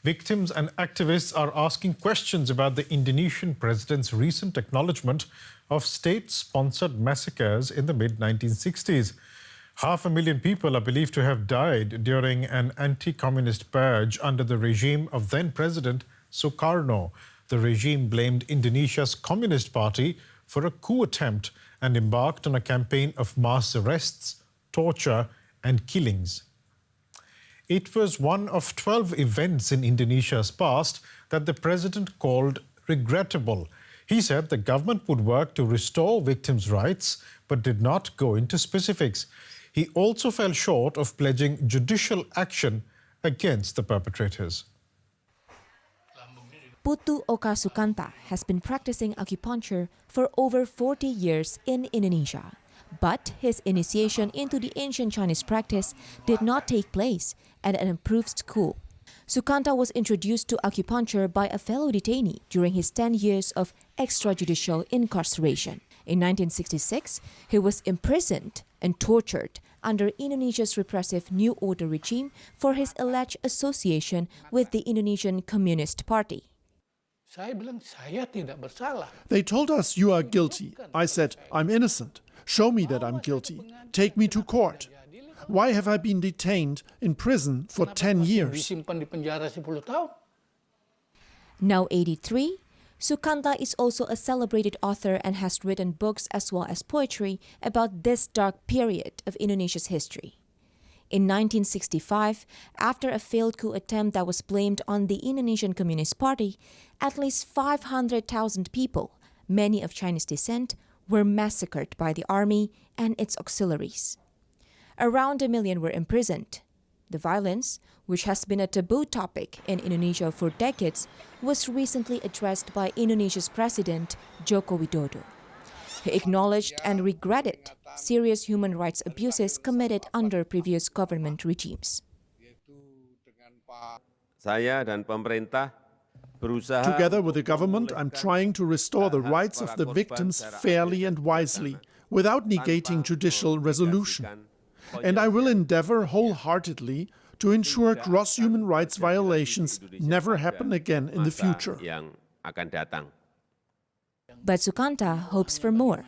Victims and activists are asking questions about the Indonesian president's recent acknowledgement of state-sponsored massacres in the mid-1960s. 500,000 people are believed to have died during an anti-communist purge under the regime of then-President Sukarno. The regime blamed Indonesia's Communist Party for a coup attempt and embarked on a campaign of mass arrests, torture and killings. It was one of 12 events in Indonesia's past that the president called regrettable. He said the government would work to restore victims' rights, but did not go into specifics. He also fell short of pledging judicial action against the perpetrators. Putu Oka Sukanta has been practicing acupuncture for over 40 years in Indonesia. But his initiation into the ancient Chinese practice did not take place at an approved school. Sukanta was introduced to acupuncture by a fellow detainee during his 10 years of extrajudicial incarceration. In 1966, he was imprisoned and tortured under Indonesia's repressive New Order regime for his alleged association with the Indonesian Communist Party. They told us you are guilty. I said, I'm innocent. Show me that I'm guilty. Take me to court. Why have I been detained in prison for 10 years? Now 83, Sukanta is also a celebrated author and has written books as well as poetry about this dark period of Indonesia's history. In 1965, after a failed coup attempt that was blamed on the Indonesian Communist Party, at least 500,000 people, many of Chinese descent, were massacred by the army and its auxiliaries. Around 1 million were imprisoned. The violence, which has been a taboo topic in Indonesia for decades, was recently addressed by Indonesia's president, Joko Widodo. He acknowledged and regretted serious human rights abuses committed under previous government regimes. Together with the government, I'm trying to restore the rights of the victims fairly and wisely, without negating judicial resolution. And I will endeavor wholeheartedly to ensure gross human rights violations never happen again in the future. But Sukanta hopes for more.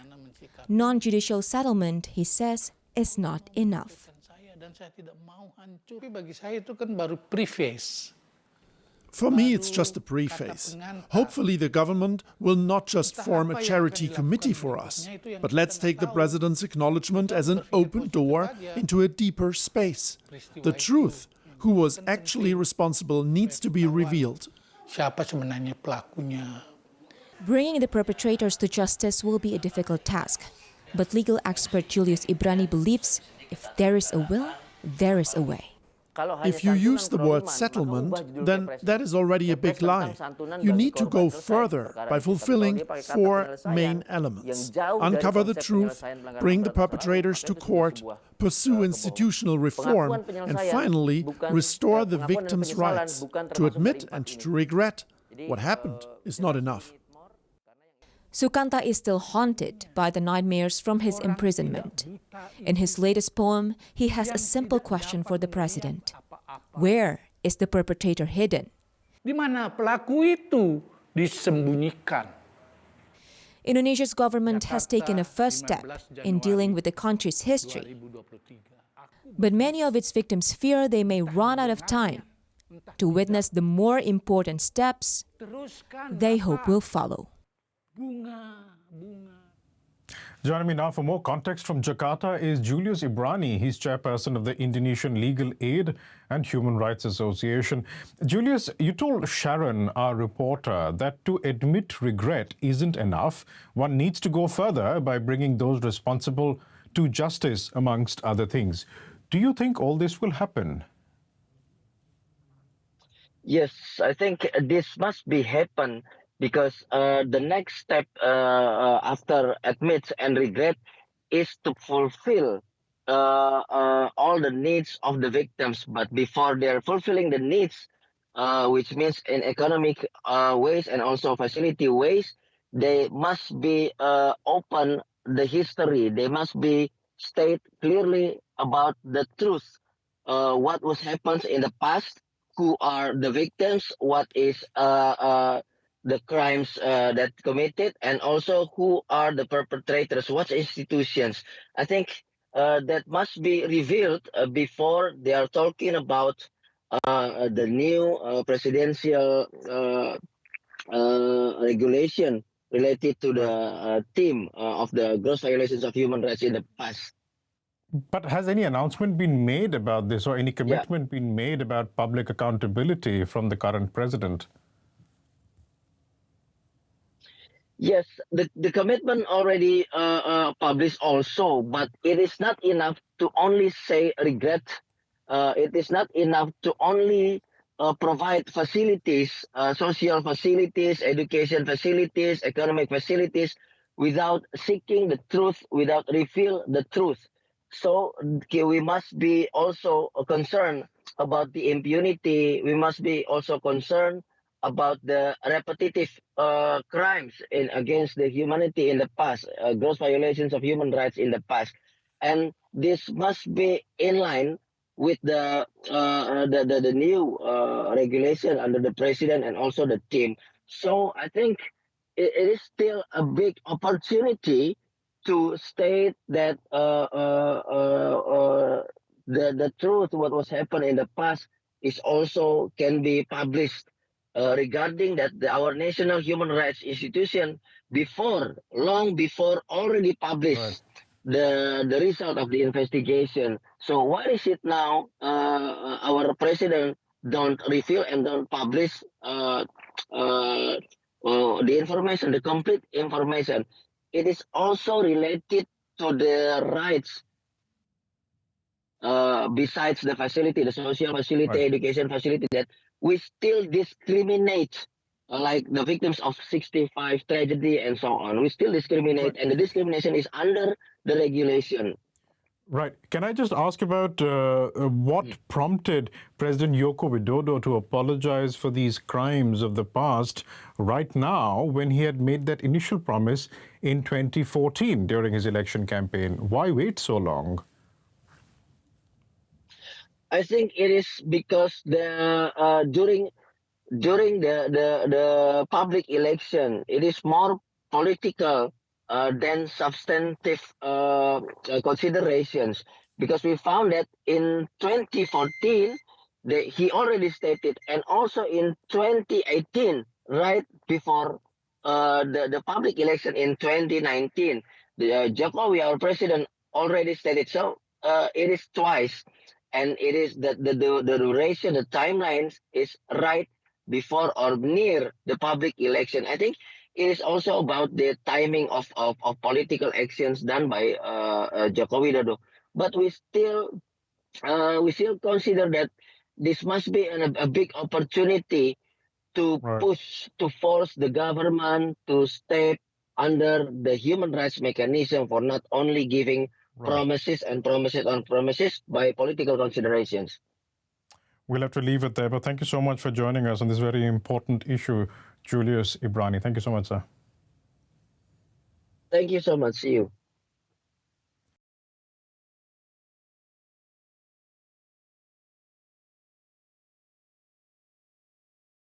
Non-judicial settlement, he says, is not enough. For me, it's just a preface. Hopefully the government will not just form a charity committee for us, but let's take the president's acknowledgement as an open door into a deeper space. The truth, who was actually responsible, needs to be revealed. Bringing the perpetrators to justice will be a difficult task. But legal expert Julius Ibrani believes if there is a will, there is a way. If you use the word settlement, then that is already a big lie. You need to go further by fulfilling 4 main elements. Uncover the truth, bring the perpetrators to court, pursue institutional reform, and finally, restore the victims' rights. To admit and to regret what happened is not enough. Sukanta is still haunted by the nightmares from his imprisonment. In his latest poem, he has a simple question for the president. Where is the perpetrator hidden? Indonesia's government has taken a first step in dealing with the country's history. But many of its victims fear they may run out of time. To witness the more important steps they hope will follow. Joining me now for more context from Jakarta is Julius Ibrani. He's chairperson of the Indonesian Legal Aid and Human Rights Association. Julius, you told Sharon, our reporter, that to admit regret isn't enough. One needs to go further by bringing those responsible to justice, amongst other things. Do you think all this will happen? Yes, I think this must be happen. Because the next step after admit and regret is to fulfill all the needs of the victims. But before they're fulfilling the needs, which means in economic ways and also facility ways, they must be open the history. They must be state clearly about the truth, what was happened in the past, who are the victims, what is the crimes that committed, and also who are the perpetrators, what institutions. I think that must be revealed before they are talking about the new presidential regulation related to the Right. theme of the gross violations of human rights in the past. But has any announcement been made about this or any Yeah. commitment been made about public accountability from the current president? Yes, the commitment already published also, but it is not enough to only say regret. It is not enough to only provide facilities, social facilities, education facilities, economic facilities, without seeking the truth, without reveal the truth. So okay, we must be also concerned about the impunity. We must be also concerned about the repetitive crimes against the humanity in the past, gross violations of human rights in the past, and this must be in line with the new regulation under the president and also the team. So I think it is still a big opportunity to state that the truth what was happened in the past is also can be published regarding that our national human rights institution before long before already Right. published the result of the investigation. So why is it now our president don't reveal and don't publish uh, the information, the complete information? It is also related to the rights besides the facility, the social facility, Right. education facility, that we still discriminate, like the victims of 65 tragedy and so on. We still discriminate, Right. and the discrimination is under the regulation. Right. Can I just ask about what Mm. prompted President Joko Widodo to apologize for these crimes of the past right now when he had made that initial promise in 2014 during his election campaign? Why wait so long? I think it is because during the public election, it is more political than substantive considerations, because we found that in 2014 he already stated, and also in 2018, right before the public election in 2019, Jokowi, our president, already stated. So it is twice, and it is that the duration, the timelines is right before or near the public election. I think it is also about the timing of political actions done by Joko Widodo. But we still consider that this must be a big opportunity to Right. push, to force the government to step under the human rights mechanism for not only giving Right. promises and promises on promises by political considerations. We'll have to leave it there, but thank you so much for joining us on this very important issue, Julius Ibrani. Thank you so much, sir. Thank you so much. See you.